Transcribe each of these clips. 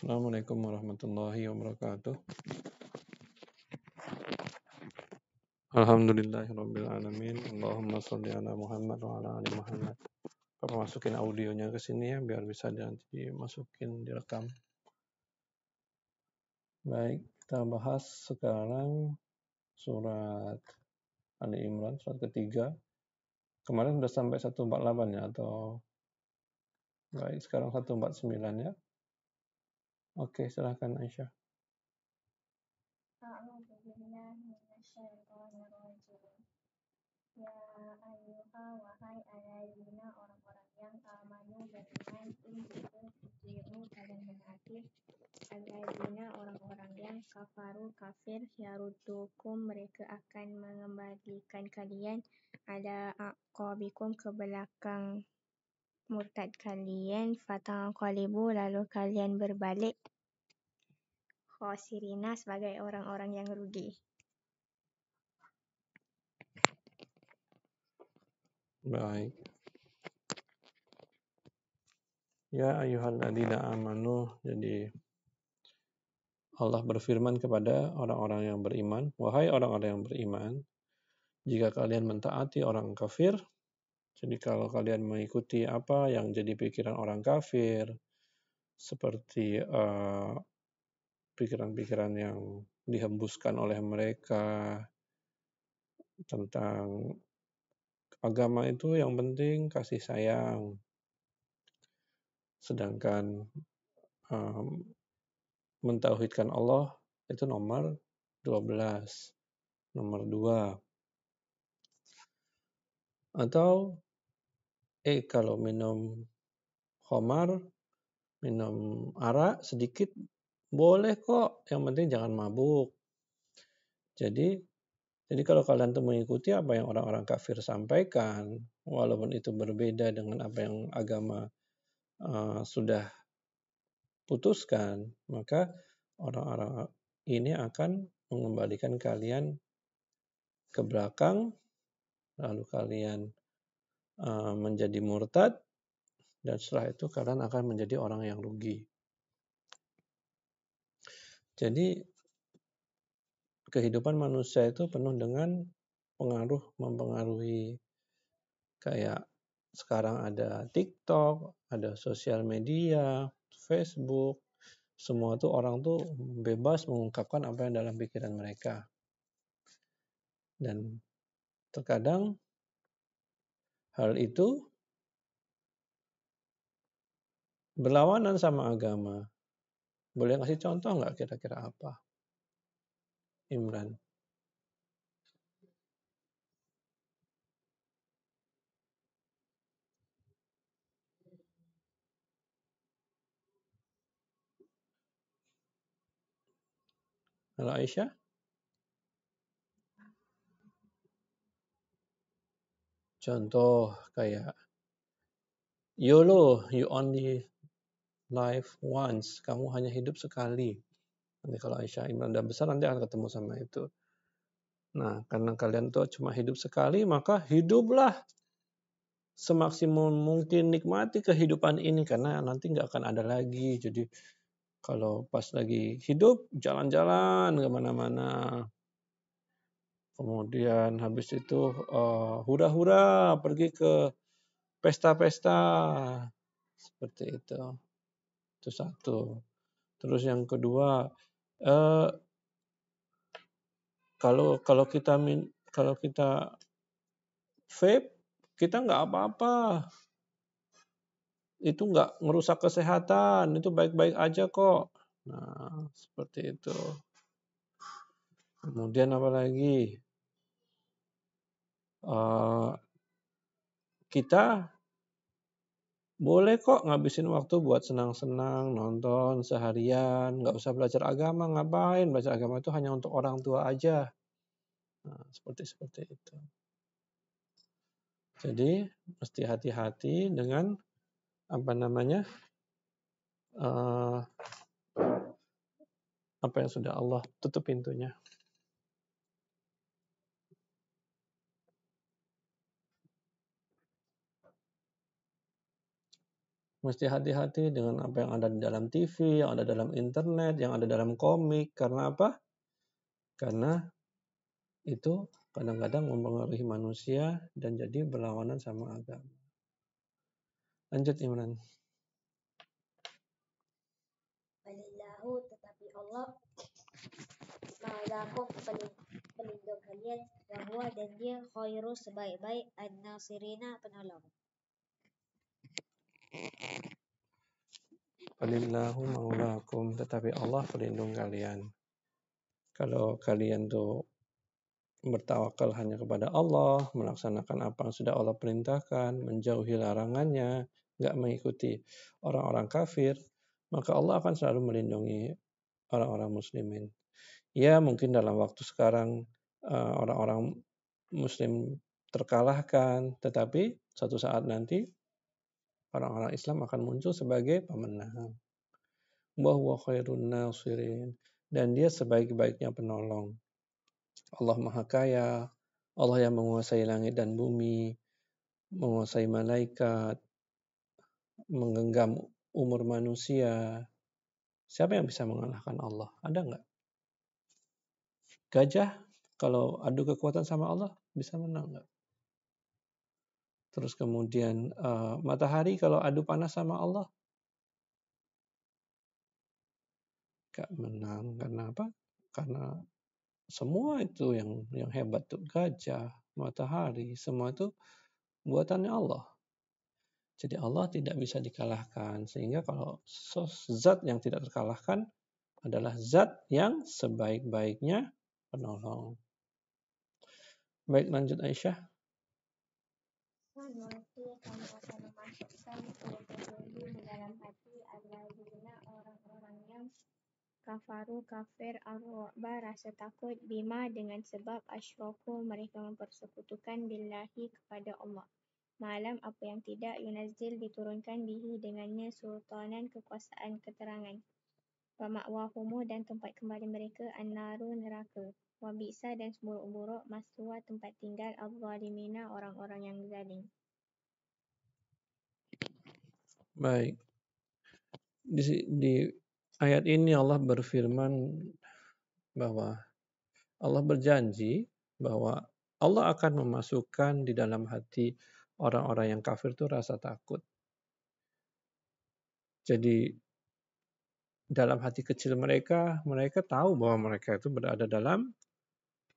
Assalamualaikum warahmatullahi wabarakatuh. Alhamdulillahirabbil alamin. Allahumma shalli ala Muhammad wa ala ali Muhammad. Papa masukin audionya ke sini ya biar bisa nanti dimasukin direkam. Baik, kita bahas sekarang surat Ali Imran surat ketiga. Kemarin sudah sampai 148 ya atau baik sekarang 149 ya. Oke, silakan Aisyah. Ya ayyuha wahai alladzina orang-orang yang amanu beriman tuti'u kalian menaati alladzina orang-orang yang kafaru kafir yarudukum mereka akan mengembalikan kalian ala aqabikum ke belakang murtad kalian fataqalibu lalu kalian berbalik khosirina sebagai orang-orang yang rugi. Baik. Ya ayyuhalladzina amanu, jadi Allah berfirman kepada orang-orang yang beriman, wahai orang-orang yang beriman, jika kalian mentaati orang kafir, jadi kalau kalian mengikuti apa yang jadi pikiran orang kafir, seperti pikiran-pikiran yang dihembuskan oleh mereka tentang agama itu yang penting kasih sayang, sedangkan mentauhidkan Allah itu nomor 12, nomor 2. Atau kalau minum khamar, minum arak sedikit boleh kok, yang penting jangan mabuk. Jadi kalau kalian tuh mengikuti apa yang orang-orang kafir sampaikan, walaupun itu berbeda dengan apa yang agama sudah putuskan, maka orang-orang ini akan mengembalikan kalian ke belakang, lalu kalian menjadi murtad, dan setelah itu kalian akan menjadi orang yang rugi. Jadi kehidupan manusia itu penuh dengan mempengaruhi. Kayak sekarang ada TikTok, ada sosial media, Facebook, semua tuh orang tuh bebas mengungkapkan apa yang dalam pikiran mereka. Dan terkadang hal itu berlawanan sama agama. Boleh ngasih contoh nggak kira-kira apa? Imran. Halo Aisyah? Contoh kayak YOLO, you only live once. Kamu hanya hidup sekali. Nanti kalau Aisyah Imran udah besar nanti akan ketemu sama itu. Nah, karena kalian tuh cuma hidup sekali, maka hiduplah semaksimum mungkin, nikmati kehidupan ini karena nanti nggak akan ada lagi. Jadi kalau pas lagi hidup, jalan-jalan kemana-mana. Kemudian habis itu hura-hura pergi ke pesta-pesta. Seperti itu. Itu satu. Terus yang kedua, kalau kita vape, kita nggak apa-apa. Itu nggak merusak kesehatan, itu baik-baik aja kok. Nah, seperti itu. Kemudian apa lagi? Kita boleh kok ngabisin waktu buat senang-senang, nonton seharian, nggak usah belajar agama, ngapain? Belajar agama itu hanya untuk orang tua aja. Nah, seperti itu. Jadi, mesti hati-hati dengan apa yang sudah Allah tutup pintunya. Mesti hati-hati dengan apa yang ada di dalam TV, yang ada dalam internet, yang ada dalam komik. Karena apa? Karena itu kadang-kadang mempengaruhi manusia dan jadi berlawanan sama agama. Lanjut Imran. Walillahu, tetapi Allah maulakum pelindung kalian, bahwa dan dia khairu sebaik-baik an-nasirina penolong. Walillahu maulakum, tetapi Allah pelindung kalian. Kalau kalian tuh bertawakal hanya kepada Allah, melaksanakan apa yang sudah Allah perintahkan, menjauhi larangannya, nggak mengikuti orang-orang kafir, maka Allah akan selalu melindungi orang-orang muslimin. Ya mungkin dalam waktu sekarang orang-orang muslim terkalahkan, tetapi suatu saat nanti orang-orang Islam akan muncul sebagai pemenang. Wa huwa khairun nasirin, dan dia sebaik-baiknya penolong. Allah Maha Kaya, Allah yang menguasai langit dan bumi, menguasai malaikat, menggenggam umur manusia. Siapa yang bisa mengalahkan Allah? Ada nggak? Gajah kalau adu kekuatan sama Allah bisa menang nggak? Terus kemudian matahari kalau adu panas sama Allah nggak menang. Karena apa? Karena semua itu yang hebat tuh, gajah, matahari, semua itu buatannya Allah. Jadi Allah tidak bisa dikalahkan. Sehingga kalau zat yang tidak terkalahkan adalah zat yang sebaik-baiknya penolong. Baik, lanjut Aisyah. Nanti kamu akan memasukkan terlebih di dalam hati alladzina orang-orang yang kafaru kafir ar-ru'ba rasa takut bima dengan sebab asyraku mereka mempersekutukan billahi kepada Allah. Malam apa yang tidak yunazil diturunkan bihi dengannya sultanan kekuasaan keterangan. Wa ma'wahumu dan tempat kembali mereka an-naru neraka. Wa bi'sa dan seburuk-buruk maswa tempat tinggal al-zalimina orang-orang yang zalim. Baik. Di ayat ini Allah berfirman bahwa Allah berjanji bahwa Allah akan memasukkan di dalam hati orang-orang yang kafir itu rasa takut. Jadi dalam hati kecil mereka, mereka tahu bahwa mereka itu berada dalam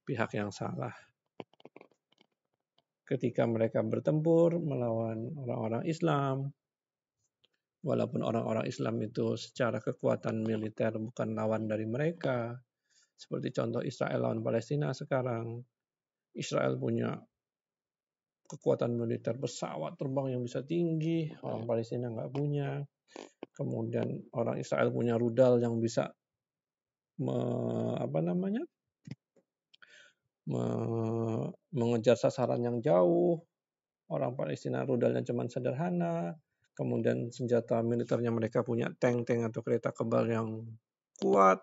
pihak yang salah. Ketika mereka bertempur melawan orang-orang Islam, walaupun orang-orang Islam itu secara kekuatan militer bukan lawan dari mereka, seperti contoh Israel lawan Palestina sekarang. Israel punya kekuatan militer, pesawat terbang yang bisa tinggi, orang Palestina nggak punya. Kemudian orang Israel punya rudal yang bisa mengejar sasaran yang jauh. Orang Palestina rudalnya cuma sederhana. Kemudian senjata militernya mereka punya tank-tank atau kereta kebal yang kuat.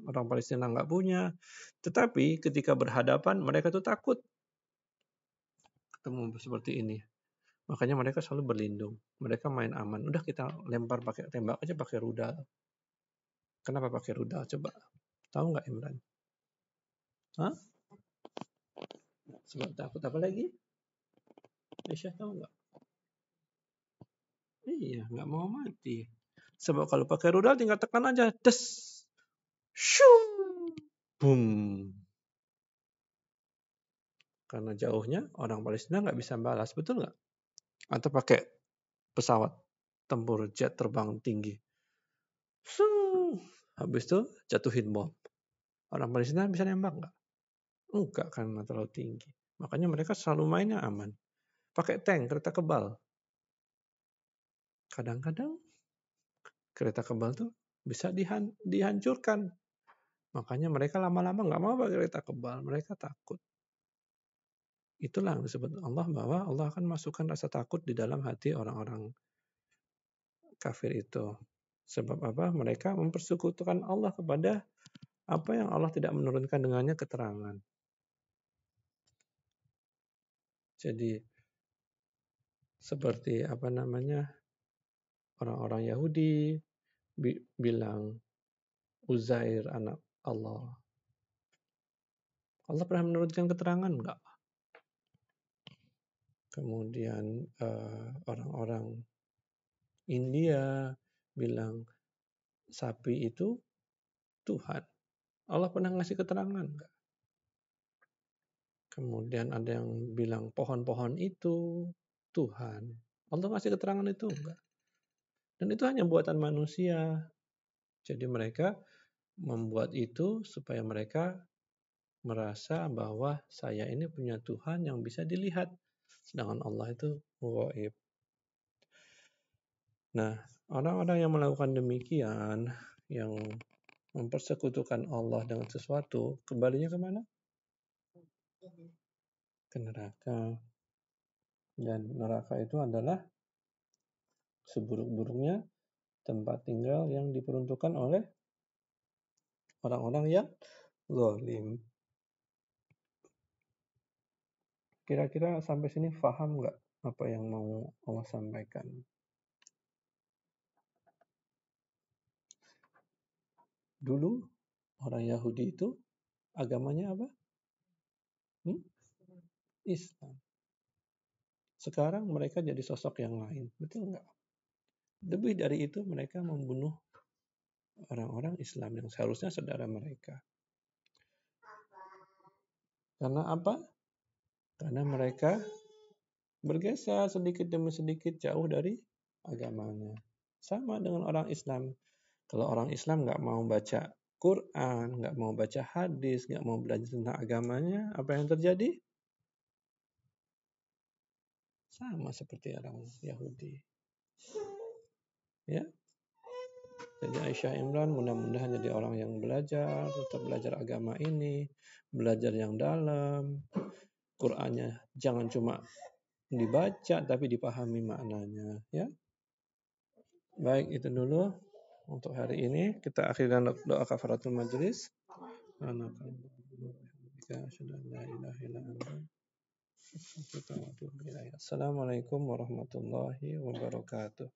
Orang Palestina nggak punya. Tetapi ketika berhadapan mereka tuh takut ketemu seperti ini. Makanya mereka selalu berlindung. Mereka main aman. Udah kita lempar pakai tembak aja pakai rudal. Kenapa pakai rudal? Coba. Tahu nggak Imran? Hah? Sebab takut apa lagi? Aisyah tahu nggak? Iya, nggak mau mati. Sebab kalau pakai rudal tinggal tekan aja. Des. Shoo. Boom. Karena jauhnya orang Palestina nggak bisa balas. Betul nggak? Atau pakai pesawat tempur jet terbang tinggi. Habis itu jatuhin bom. Orang Palestina bisa nembak nggak? Enggak, karena terlalu tinggi. Makanya mereka selalu mainnya aman. Pakai tank, kereta kebal. Kadang-kadang kereta kebal tuh bisa dihancurkan. Makanya mereka lama-lama nggak mau pakai kereta kebal. Mereka takut. Itulah yang disebut Allah bahwa Allah akan masukkan rasa takut di dalam hati orang-orang kafir itu. Sebab apa? Mereka mempersekutukan Allah kepada apa yang Allah tidak menurunkan dengannya keterangan. Jadi seperti Orang-orang Yahudi bilang Uzair anak Allah. Allah pernah menurunkan keterangan enggak? Kemudian orang-orang India bilang sapi itu Tuhan. Allah pernah ngasih keterangan enggak? Kemudian ada yang bilang pohon-pohon itu Tuhan. Allah ngasih keterangan itu enggak? Dan itu hanya buatan manusia. Jadi mereka membuat itu supaya mereka merasa bahwa saya ini punya Tuhan yang bisa dilihat. Sedangkan Allah itu gaib. Nah, orang-orang yang melakukan demikian, yang mempersekutukan Allah dengan sesuatu, kembalinya kemana? Ke neraka. Dan neraka itu adalah seburuk-buruknya tempat tinggal yang diperuntukkan oleh orang-orang yang zalim. Kira-kira sampai sini paham nggak apa yang mau Allah sampaikan? Dulu orang Yahudi itu agamanya apa? Islam. Sekarang mereka jadi sosok yang lain, betul nggak? Lebih dari itu mereka membunuh orang-orang Islam yang seharusnya saudara mereka. Karena apa? Karena mereka bergeser sedikit demi sedikit jauh dari agamanya. Sama dengan orang Islam. Kalau orang Islam nggak mau baca Quran, nggak mau baca hadis, nggak mau belajar tentang agamanya, apa yang terjadi? Sama seperti orang Yahudi. Ya. Jadi Aisyah Imran mudah-mudahan jadi orang yang belajar, tetap belajar agama ini, belajar yang dalam. Qurannya jangan cuma dibaca tapi dipahami maknanya, ya. Baik, itu dulu untuk hari ini. Kita akhiri dengan doa kafaratul majelis. Assalamualaikum warahmatullahi wabarakatuh.